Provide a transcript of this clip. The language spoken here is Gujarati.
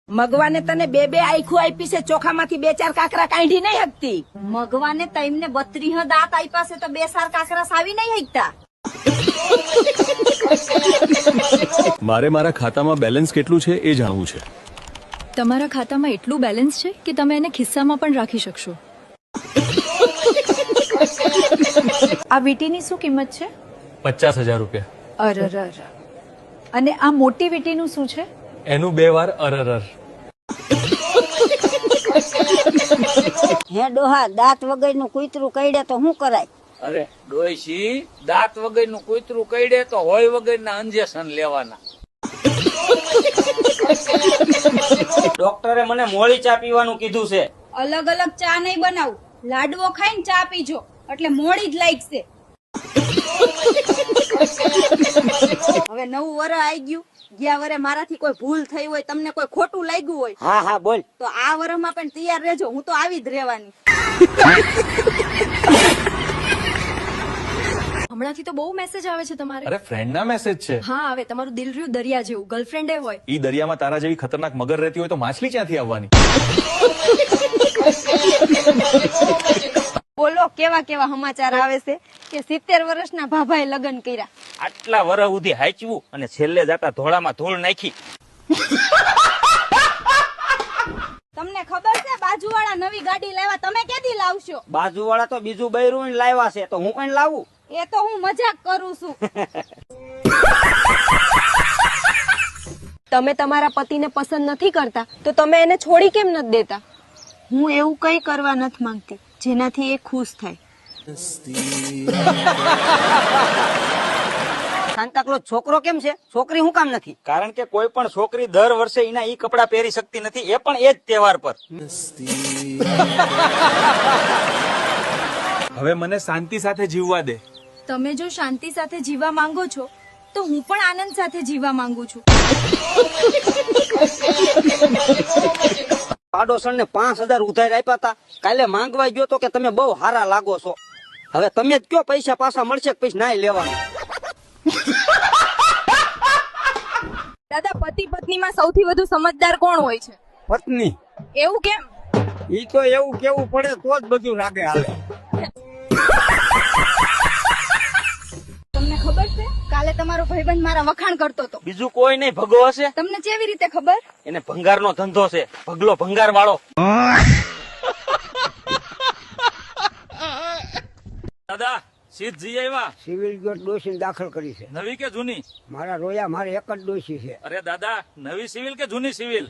મગવાને તને બે બે આખું આપી છે, ચોખામાંથી બે ચાર કાકરા કાઢી નહીં શકતી. મગવાને તઈને 32 દાંત આપ્યા છે તો 2 4 કાકરા સાવી નહીં હકતા. મારે મારા ખાતામાં બેલેન્સ કેટલું છે એ જાણવું છે. તમારા ખાતામાં એટલું બેલેન્સ છે કે તમે એને ખિસ્સામાં પણ રાખી શકશો. આ વીટીની શું કિંમત છે? 50,000 રૂપિયા. અરર. અને આ મોટી વીટીનું શું છે? એનું 2 વાર અરર. હે ડોહા, દાંત વગરનું કૂતરું કઈડે તો શું કરાય? અરે ડોયસી, દાંત વગરનું કૂતરું કઈડે તો હોય વગરના ઇન્જેક્શન લેવાના. ડોક્ટરે મને મોળી ચા પીવાનું કીધું છે. અલગ અલગ ચા નહીં બનાવું, લાડવો ખાઈને ચા પીજો એટલે મોડી જ લાગશે. હવે નવું વરસ આવી ગયું, ગયા વરે મારાથી કોઈ ભૂલ થઈ હોય, તમને કોઈ ખોટું લાગ્યું હોય હા હા બોલ. તો આ વરસમાં પણ તૈયાર રહેજો, હું તો આવી જ રહેવાની. હમણાંથી તો બહુ મેસેજ આવે છે તમારે. અરે ફ્રેન્ડ ના મેસેજ છે. હા, આવે. તમારું દિલ રહ્યું દરિયા જેવું, ગર્લફ્રેન્ડ હોય. ઈ દરિયામાં તારા જેવી ખતરનાક મગર રહેતી હોય તો માછલી ક્યાંથી આવવાની? બોલો, કેવા કેવા સમાચાર આવે છે કે 70 વર્ષના ભાભાએ લગ્ન કર્યા. આટલા વરસ સુધી હાચવું અને છેલ્લે જાતા ધોળામાં ધૂળ નાખી. તમને ખબર છે બાજુવાળા નવી ગાડી લાવ્યા, તમે ક્યાંથી લાવશો? બાજુવાળા તો બીજું બૈરું લાવ્યા છે તો હું પણ લાવું. એ તો હું મજાક કરું છું. તમે તમારા પતિને પસંદ નથી કરતા તો તમે એને છોડી કેમ નથી દેતા? હું એવું કઈ કરવા નથી માંગતી જેનાથી એ ખુશ થાય. સાન્તાક્લોઝ છોકરો કેમ છે, છોકરી હું કામ નથી? કારણ કે કોઈ પણ છોકરી દર વર્ષે એના ઈ કપડા પહેરી શકતી નથી, એ પણ એ જ તહેવાર પર. હવે મને શાંતિ સાથે જીવવા દે. તમે જો શાંતિ સાથે જીવવા માંગો છો તો હું પણ આનંદ સાથે જીવવા માંગુ છું. પાડોશણ ને 5,000 ઉધાર આપ્યા હતા, કાલે માંગવા ગયો તો કે તમે બહુ હારા લાગો છો. હવે તમે જ કયો પૈસા પાછા મળશે કે પછી નાઈ લેવાનું? દાદા, પતિ પત્નીમાં સૌથી વધુ સમજદાર કોણ હોય છે? પત્ની. એવું કેમ? ઈ તો એવું કેવું પડે તો જ બધું રાગે હાલે. તમને ખબર છે કાલે તમારો ભાઈબંધ મારા વખાણ કરતો હતો. બીજું કોઈ નહીં, ભગો હશે. તમને કેવી રીતે ખબર? એને ભંગારનો ધંધો છે, ભગલો ભંગાર વાળો. દાદા, સીધ જઈ આવ્યા? સિવિલ ગેટ ડોસી દાખલ કરી છે. નવી કે જૂની? મારા રોયા મારે એક જ ડોસી છે. અરે દાદા, નવી સિવિલ કે જૂની સિવિલ?